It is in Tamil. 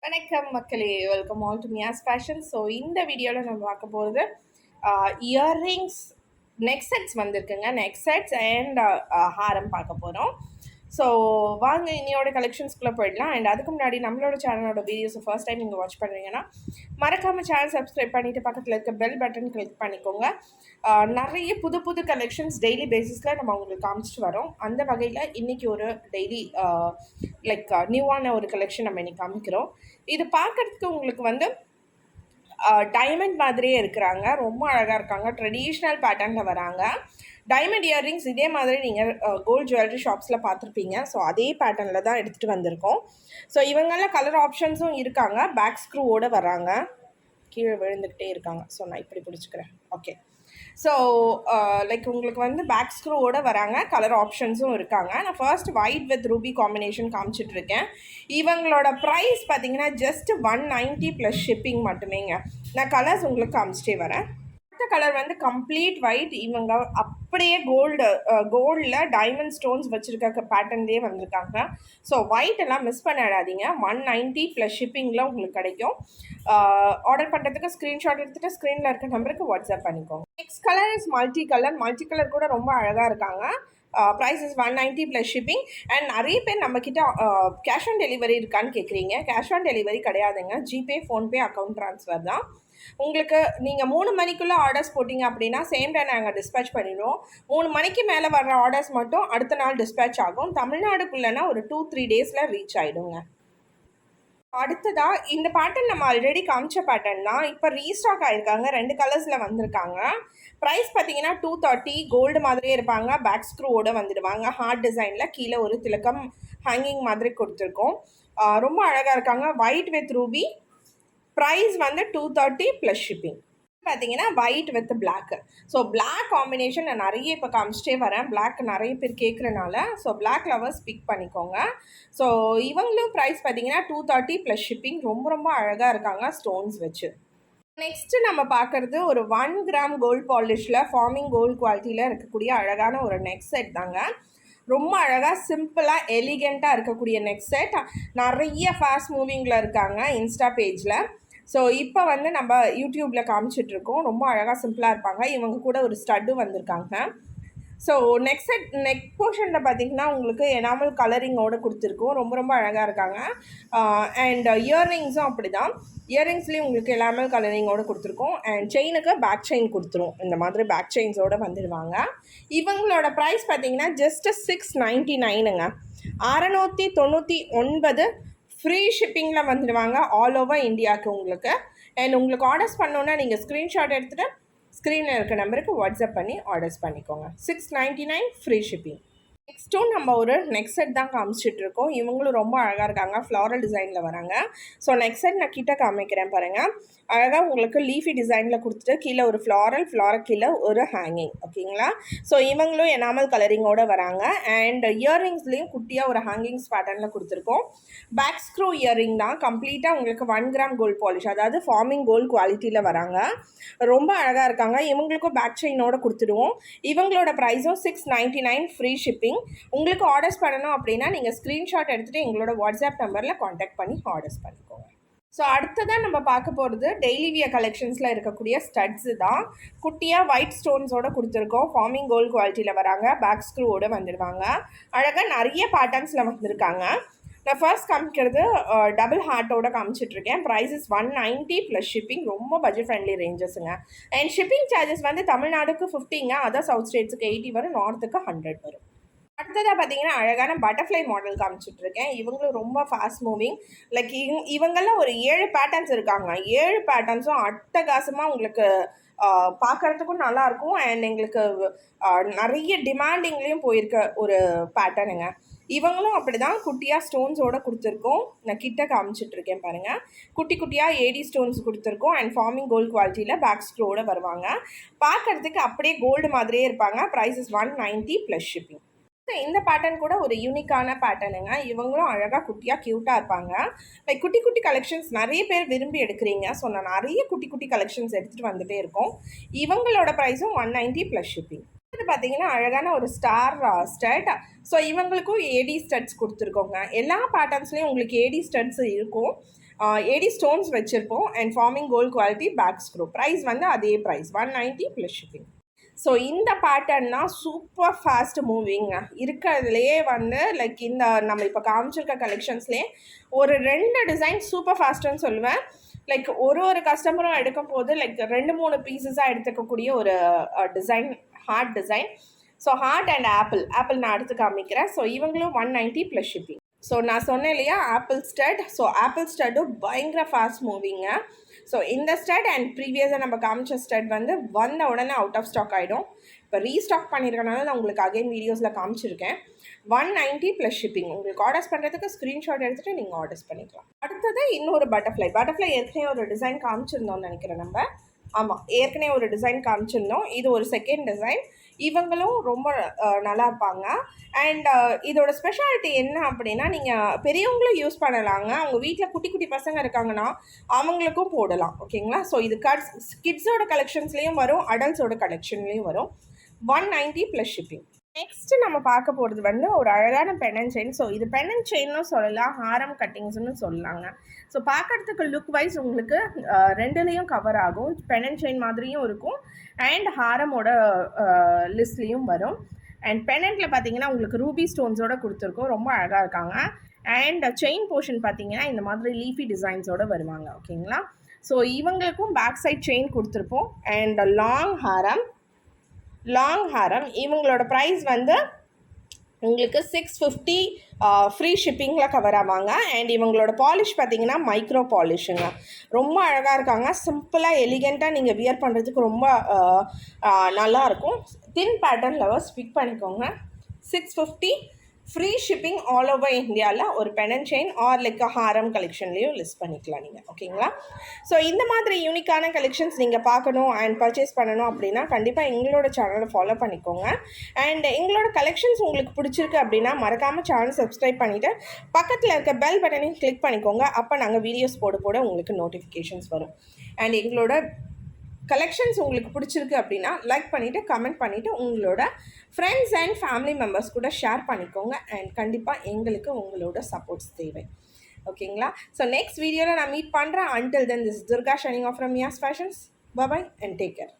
வணக்கம் மக்களே, welcome all to Mia's fashion. So இந்த வீடியோவில் நம்ம பார்க்க போகிறது இயர்ரிங்ஸ் நெக் செட்ஸ் வந்திருக்குங்க. நெக் செட்ஸ் அண்ட் ஹாரம் பார்க்க போகிறோம். ஸோ வாங்க இன்னையோட கலெக்ஷன்ஸ்குள்ளே போயிடலாம். அண்ட் அதுக்கு முன்னாடி நம்மளோட சேனலோட வீடியோஸை ஃபர்ஸ்ட் டைம் நீங்கள் வாட்ச் பண்ணுறீங்கன்னா மறக்காமல் சேனல் சப்ஸ்கிரைப் பண்ணிவிட்டு பக்கத்தில் இருக்க பெல் பட்டன் கிளிக் பண்ணிக்கோங்க. நிறைய புது புது கலெக்ஷன்ஸ் டெய்லி பேசிஸில் நம்ம உங்களுக்கு காமிச்சிட்டு வரோம். அந்த வகையில் இன்றைக்கி ஒரு டெய்லி நியூவான ஒரு கலெக்ஷன் நம்ம இன்றைக்கி காமிக்கிறோம். இது பார்க்குறதுக்கு உங்களுக்கு வந்து டைமண்ட் மாதிரியே இருக்கிறாங்க. ரொம்ப அழகாக இருக்காங்க. ட்ரெடிஷ்னல் பேட்டர்னில் வராங்க. டைமண்ட் இயர்ரிங்ஸ் இதே மாதிரி நீங்கள் கோல்ட் ஜுவல்லரி ஷாப்ஸில் பார்த்துருப்பீங்க. ஸோ அதே பேட்டர்னில் தான் எடுத்துகிட்டு வந்திருக்கோம். ஸோ இவங்கெல்லாம் கலர் ஆப்ஷன்ஸும் இருக்காங்க. பேக் ஸ்க்ரூவோடு வராங்க. கீழே விழுந்துக்கிட்டே இருக்காங்க. ஸோ நான் இப்படி பிடிச்சிக்கிறேன். ஓகே. ஸோ உங்களுக்கு வந்து பேக் ஸ்க்ரூவோடு வராங்க. கலர் ஆப்ஷன்ஸும் இருக்காங்க. நான் first white with ruby combination காமிச்சிட்ருக்கேன். இவங்களோட ப்ரைஸ் பார்த்தீங்கன்னா ஜஸ்ட் 190 ப்ளஸ் ஷிப்பிங் மட்டுமேங்க. நான் கலர்ஸ் உங்களுக்கு காமிச்சிட்டே வரேன். அடுத்த கலர் வந்து கம்ப்ளீட் ஒயிட். இவங்க அப்படியே கோல்டில் டைமண்ட் ஸ்டோன்ஸ் வச்சுருக்க பேட்டர்ன்லேயே வந்திருக்காங்க. ஸோ ஒயிட் எல்லாம் மிஸ் பண்ணிடாதீங்க. 190 ப்ளஸ் ஷிப்பிங்கில் உங்களுக்கு கிடைக்கும். ஆர்டர் பண்ணுறதுக்கு ஸ்க்ரீன்ஷாட் எடுத்துகிட்டு ஸ்க்ரீனில் இருக்க நம்பருக்கு வாட்ஸ்அப் பண்ணிக்கோங்க. Next colour is multi colour கூட ரொம்ப அழகாக இருக்காங்க. Price is 190 plus shipping. And நிறைய பேர் நம்மக்கிட்ட கேஷ் ஆன் டெலிவரி இருக்கான்னு கேட்குறீங்க. கேஷ் ஆன் டெலிவரி கிடையாதுங்க. ஜிபே, ஃபோன்பே, அக்கௌண்ட் ட்ரான்ஸ்ஃபர் தான். உங்களுக்கு நீங்கள் 3 மணிக்குள்ளே ஆர்டர்ஸ் போட்டிங்க அப்படின்னா சேம் டே நாங்கள் டிஸ்பேச் பண்ணிடுவோம். 3 மணிக்கு மேலே வர்ற ஆர்டர்ஸ் மட்டும் அடுத்த நாள் டிஸ்பேச் ஆகும். தமிழ்நாடுக்குள்ளேனா ஒரு 2-3 டேஸில் ரீச் ஆகிடுங்க. அடுத்ததாக இந்த பேட்டர்ன் நம்ம ஆல்ரெடி காமிச்ச பேட்டர்ன் தான். இப்போ ரீஸ்டாக் ஆகிருக்காங்க. 2 கலர்ஸில் வந்திருக்காங்க. ப்ரைஸ் பார்த்தீங்கன்னா 230. கோல்டு மாதிரியே இருப்பாங்க. பேக் ஸ்க்ரூவோடு வந்துடுவாங்க. ஹார்ட் டிசைனில் கீழே ஒரு திலக்கம் ஹேங்கிங் மாதிரி கொடுத்துருக்கோம். ரொம்ப அழகாக இருக்காங்க. White with Ruby. ப்ரைஸ் வந்து 230 ப்ளஸ் ஷிப்பிங். பார்த்தீங்கன்னா white with black. So black combination நான் நிறைய இப்போ காமிச்சிட்டே வரேன். பிளாக் நிறைய பேர் கேட்குறனால ஸோ பிளாக் லவர்ஸ் பிக் பண்ணிக்கோங்க. ஸோ இவங்களும் ப்ரைஸ் பார்த்தீங்கன்னா 230 ப்ளஸ் ஷிப்பிங். ரொம்ப ரொம்ப அழகாக இருக்காங்க ஸ்டோன்ஸ் வச்சு. நெக்ஸ்ட்டு நம்ம பார்க்குறது ஒரு 1 கிராம் கோல்ட் பாலிஷில் ஃபார்மிங் கோல்டு குவாலிட்டியில் இருக்கக்கூடிய அழகான ஒரு நெக் செட் தாங்க. ரொம்ப அழகாக சிம்பிளாக எலிகெண்ட்டாக இருக்கக்கூடிய நெக் செட். நிறைய ஃபாஸ்ட் மூவிங்கில் இருக்காங்க இன்ஸ்டா பேஜில். ஸோ இப்போ வந்து நம்ம யூடியூப்பில் காமிச்சிட்ருக்கோம். ரொம்ப அழகாக சிம்பிளாக இருப்பாங்க. இவங்க கூட ஒரு ஸ்டட்டும் வந்திருக்காங்க. ஸோ நெக் போர்ஷனில் பார்த்திங்கன்னா உங்களுக்கு எனாமல் கலரிங்கோடு கொடுத்துருக்கோம். ரொம்ப ரொம்ப அழகாக இருக்காங்க. அண்ட் இயர்ரிங்ஸும் அப்படி தான். இயர்ரிங்ஸ்லேயும் உங்களுக்கு எனாமல் கலரிங்கோடு கொடுத்துருக்கோம். அண்ட் செயினுக்கு பேக் செயின் கொடுத்துரும். இந்த மாதிரி பேக் செயின்ஸோடு வந்துடுவாங்க. இவங்களோட ப்ரைஸ் பார்த்திங்கன்னா ஜஸ்ட்டு 699ங்க. 699 ஃப்ரீ ஷிப்பிங்கில் வந்துடுவாங்க ஆல் ஓவர் இந்தியாவுக்கு உங்களுக்கு. அண்ட் உங்களுக்கு ஆர்டர்ஸ் பண்ணோன்னா நீங்கள் ஸ்க்ரீன்ஷாட் எடுத்துகிட்டு ஸ்க்ரீனில் இருக்க நம்பருக்கு வாட்ஸ்அப் பண்ணி ஆர்டர்ஸ் பண்ணிக்கோங்க. 699 ஃப்ரீ ஷிப்பிங். நெக்ஸ்ட்டும் நம்ம ஒரு நெக் செட் தான் காமிச்சிட்ருக்கோம். இவங்களும் ரொம்ப அழகாக இருக்காங்க. ஃப்ளாரல் டிசைனில் வராங்க. ஸோ நெக் செட் நான் கிட்ட காமிக்கிறேன் பாருங்கள். அழகாக உங்களுக்கு லீஃபி டிசைனில் கொடுத்துட்டு கீழே ஒரு ஃப்ளாரல் கீழே ஒரு ஹேங்கிங். ஓகேங்களா? ஸோ இவங்களும் எனாமல் கலரிங்கோடு வராங்க. அண்ட் இயர்ரிங்ஸ்லேயும் குட்டியாக ஒரு ஹேங்கிங்ஸ் பேட்டர்னில் கொடுத்துருக்கோம். பேக் ஸ்க்ரூ இயர்ரிங் தான். கம்ப்ளீட்டாக உங்களுக்கு 1 கிராம் கோல்ட் பாலிஷ், அதாவது ஃபார்மிங் கோல்டு குவாலிட்டியில் வராங்க. ரொம்ப அழகாக இருக்காங்க. இவங்களுக்கும் பேக் செயினோடு கொடுத்துடுவோம். இவங்களோட ப்ரைஸும் 699 ஃப்ரீ ஷிப்பிங். உங்களுக்கு ஆர்டர்ஸ் பண்ணணும் அப்படின்னா நீங்கள் ஸ்க்ரீன்ஷாட் எடுத்துகிட்டு எங்களோட வாட்ஸ்அப் நம்பரில் காண்டாக்ட் பண்ணி ஆர்டர்ஸ் பண்ணிக்கோங்க. ஸோ அடுத்ததான் நம்ம பார்க்க போகிறது டெய்லி வியர் கலெக்ஷன்ஸில் இருக்கக்கூடிய ஸ்டட்ஸு தான். குட்டியாக ஒயிட் ஸ்டோன்ஸோடு கொடுத்துருக்கோம். ஃபார்மிங் கோல்டு குவாலிட்டியில் வராங்க. பேக் ஸ்க்ரூவோடு வந்துடுவாங்க. அழகாக நிறைய பேட்டர்ன்ஸில் வந்திருக்காங்க. நான் ஃபர்ஸ்ட் காமிக்கிறது டபுள் ஹார்ட்டோட காமிச்சிட்ருக்கேன். Price is 190 plus shipping. ரொம்ப பட்ஜெட் ஃப்ரெண்ட்லி ரேஞ்சஸுங்க. அண்ட் ஷிப்பிங் சார்ஜஸ் வந்து தமிழ்நாடுக்கு 50ங்க. அதர் சவுத் ஸ்டேட்ஸுக்கு 80 வரும். நார்த்துக்கு 100 வரும். அடுத்ததாக பார்த்தீங்கன்னா அழகான பட்டர்ஃப்ளை மாடல் காமிச்சிட்ருக்கேன். இவங்களும் ரொம்ப ஃபாஸ்ட் மூவிங். இவங்கெல்லாம் ஒரு 7 பேட்டர்ன்ஸ் இருக்காங்க. 7 பேட்டர்ன்ஸும் அட்டகாசமாக உங்களுக்கு பார்க்குறதுக்கும் நல்லாயிருக்கும். அண்ட் எங்களுக்கு நிறைய டிமாண்டிங்லேயும் போயிருக்க ஒரு பேட்டர்னுங்க. இவங்களும் அப்படி தான் குட்டியாக ஸ்டோன்ஸோடு கொடுத்துருக்கோம். நான் கிட்ட காமிச்சிட்ருக்கேன் பாருங்கள். குட்டி குட்டியாக ஏடி ஸ்டோன்ஸ் கொடுத்துருக்கோம். அண்ட் ஃபார்மிங் கோல்டு குவாலிட்டியில் பேக் ஸ்க்ரூவோடு வருவாங்க. பார்க்குறதுக்கு அப்படியே கோல்டு மாதிரியே இருப்பாங்க. Price is 190 plus shipping. இந்த பேட்டர்ன் கூட ஒரு யூனிக்கான பேட்டர்னுங்க. இவங்களும் அழகாக குட்டியாக க்யூட்டாக இருப்பாங்க. குட்டி குட்டி கலெக்ஷன்ஸ் நிறைய பேர் விரும்பி எடுக்கிறீங்க. ஸோ நான் நிறைய குட்டி குட்டி கலெக்ஷன்ஸ் எடுத்துகிட்டு வந்துகிட்டே இருக்கோம். இவங்களோட ப்ரைஸும் 190 ப்ளஸ் ஷிப்பிங். இது பார்த்தீங்கன்னா அழகான ஒரு ஸ்டார் ஸ்டட். ஸோ இவங்களுக்கும் ஏடி ஸ்டட்ஸ் கொடுத்துருக்கோங்க. எல்லா பேட்டர்ன்ஸ்லேயும் உங்களுக்கு ஏடி ஸ்டட்ஸ் இருக்கும். ஏடி ஸ்டோன்ஸ் வச்சுருப்போம் and forming gold quality back screw. Price வந்து அதே ப்ரைஸ் 190 ப்ளஸ் ஷிப்பிங். ஸோ இந்த பேட்டர்ன்னா சூப்பர் ஃபாஸ்ட் மூவிங்க. இருக்கிறதுலையே வந்து லைக் இந்த நம்ம இப்போ காமிச்சிருக்க கலெக்ஷன்ஸ்லேயே ஒரு 2 டிசைன் சூப்பர் ஃபாஸ்ட்டுன்னு சொல்லுவேன். லைக் ஒரு கஸ்டமரும் எடுக்கும் போது லைக் 2-3 பீசஸாக எடுத்துக்கக்கூடிய ஒரு design, heart design. So heart and apple நான் எடுத்து காமிக்கிறேன். ஸோ இவங்களும் 190 ப்ளஸ் ஷிப்பிங். ஸோ நான் சொன்னேன் இல்லையா ஆப்பிள் ஸ்டட். ஸோ ஆப்பிள் ஸ்டட்டும் பயங்கர ஃபாஸ்ட் மூவிங்க. ஸோ இந்த ஸ்டட் அண்ட் ப்ரீவியஸாக நம்ம காமிச்ச ஸ்டட் வந்து வந்த உடனே அவுட் ஆஃப் ஸ்டாக் ஆகிடும். இப்போ ரீஸ்டாக் பண்ணியிருக்கனால நான் உங்களுக்கு அகைன் வீடியோஸில் காமிச்சிருக்கேன். 190 ப்ளஸ் ஷிப்பிங். உங்களுக்கு ஆர்டர்ஸ் பண்ணுறதுக்கு ஸ்க்ரீன்ஷாட் எடுத்துகிட்டு நீங்கள் ஆர்டர்ஸ் பண்ணிக்கலாம். அடுத்தது இன்னொரு பட்டர்ஃப்ளை ஏற்கனவே ஒரு டிசைன் காமிச்சிருந்தோம்னு நினைக்கிறேன் நம்ம. ஆமாம், ஏற்கனவே ஒரு டிசைன் காமிச்சிருந்தோம். இது ஒரு செகண்ட் டிசைன். இவங்களும் ரொம்ப நல்லா இருப்பாங்க. அண்ட் இதோட ஸ்பெஷாலிட்டி என்ன அப்படின்னா, நீங்கள் பெரியவங்களும் யூஸ் பண்ணலாங்க. அவங்க வீட்டில் குட்டி குட்டி பசங்க இருக்காங்கன்னா அவங்களுக்கும் போடலாம். ஓகேங்களா? ஸோ இது கிட்ஸோட கலெக்ஷன்ஸ்லேயும் வரும், அடல்ட்ஸோட கலெக்ஷன்லேயும் வரும். 190 ப்ளஸ் ஷிப்பிங். நெக்ஸ்ட்டு நம்ம பார்க்க போகிறது வந்து ஒரு அழகான பெண்டன்ட் செயின். ஸோ இது பெண்டன்ட் செயின்னு சொல்லலாம், ஹாரம் கட்டிங்ஸ்னு சொல்லலாங்க. ஸோ பார்க்குறதுக்கு லுக் வைஸ் உங்களுக்கு ரெண்டுலேயும் கவர் ஆகும். பெண்டன்ட் செயின் மாதிரியும் இருக்கும் அண்ட் ஹாரமோட லிஸ்ட்லேயும் வரும். அண்ட் பெண்டன்ட்டில் பார்த்தீங்கன்னா உங்களுக்கு ரூபி ஸ்டோன்ஸோடு கொடுத்துருக்கோம். ரொம்ப அழகாக இருக்காங்க. அண்ட் செயின் போர்ஷன் பார்த்தீங்கன்னா இந்த மாதிரி லீஃபி டிசைன்ஸோடு வருவாங்க. ஓகேங்களா? ஸோ இவங்களுக்கும் பேக் சைட் செயின் கொடுத்துருப்போம் அண்ட் லாங் ஹாரம். இவங்களோட ப்ரைஸ் வந்து உங்களுக்கு 650 ஃப்ரீ ஷிப்பிங்கில் கவர் ஆவாங்க. அண்ட் இவங்களோட பாலிஷ் பார்த்தீங்கன்னா மைக்ரோ பாலிஷுங்க. ரொம்ப அழகாக இருக்காங்க. சிம்பிளாக எலிகெண்ட்டாக நீங்கள் வியர் பண்ணுறதுக்கு ரொம்ப நல்லாயிருக்கும். தின் பேட்டர்ன் லவர்ஸ் பிக் பண்ணிக்கோங்க. 650 ஃப்ரீ ஷிப்பிங் ஆல் ஓவர் இந்தியாவில் ஒரு பெண்டன்ட் செயின் ஆர் லைக் ஹாரம் கலெக்ஷன்லேயும் லிஸ்ட் பண்ணிக்கலாம் நீங்கள். ஓகேங்களா? ஸோ இந்த மாதிரி யூனிக்கான கலெக்ஷன்ஸ் நீங்கள் பார்க்கணும் அண்ட் பர்ச்சேஸ் பண்ணணும் அப்படின்னா கண்டிப்பாக எங்களோட சேனலை ஃபாலோ பண்ணிக்கோங்க. அண்ட் எங்களோட கலெக்ஷன்ஸ் உங்களுக்கு பிடிச்சிருக்கு அப்படின்னா மறக்காமல் சேனல் சப்ஸ்கிரைப் பண்ணிவிட்டு பக்கத்தில் இருக்க பெல் பட்டனையும் கிளிக் பண்ணிக்கோங்க. அப்போ நாங்கள் வீடியோஸ் போட உங்களுக்கு நோட்டிஃபிகேஷன்ஸ் வரும். அண்ட் எங்களோட கலெக்ஷன்ஸ் உங்களுக்கு பிடிச்சிருக்கு அப்படின்னா லைக் பண்ணிவிட்டு கமெண்ட் பண்ணிவிட்டு உங்களோட ஃப்ரெண்ட்ஸ் அண்ட் ஃபேமிலி மெம்பர்ஸ் கூட ஷேர் பண்ணிக்கோங்க. அண்ட் கண்டிப்பாக எங்களுக்கு உங்களோட சப்போர்ட்ஸ் தேவை. ஓகேங்களா? ஸோ நெக்ஸ்ட் வீடியோவில் நான் மீட் பண்ணுறேன். Until then this Durga signing off from Mia's fashions. Bye and take care.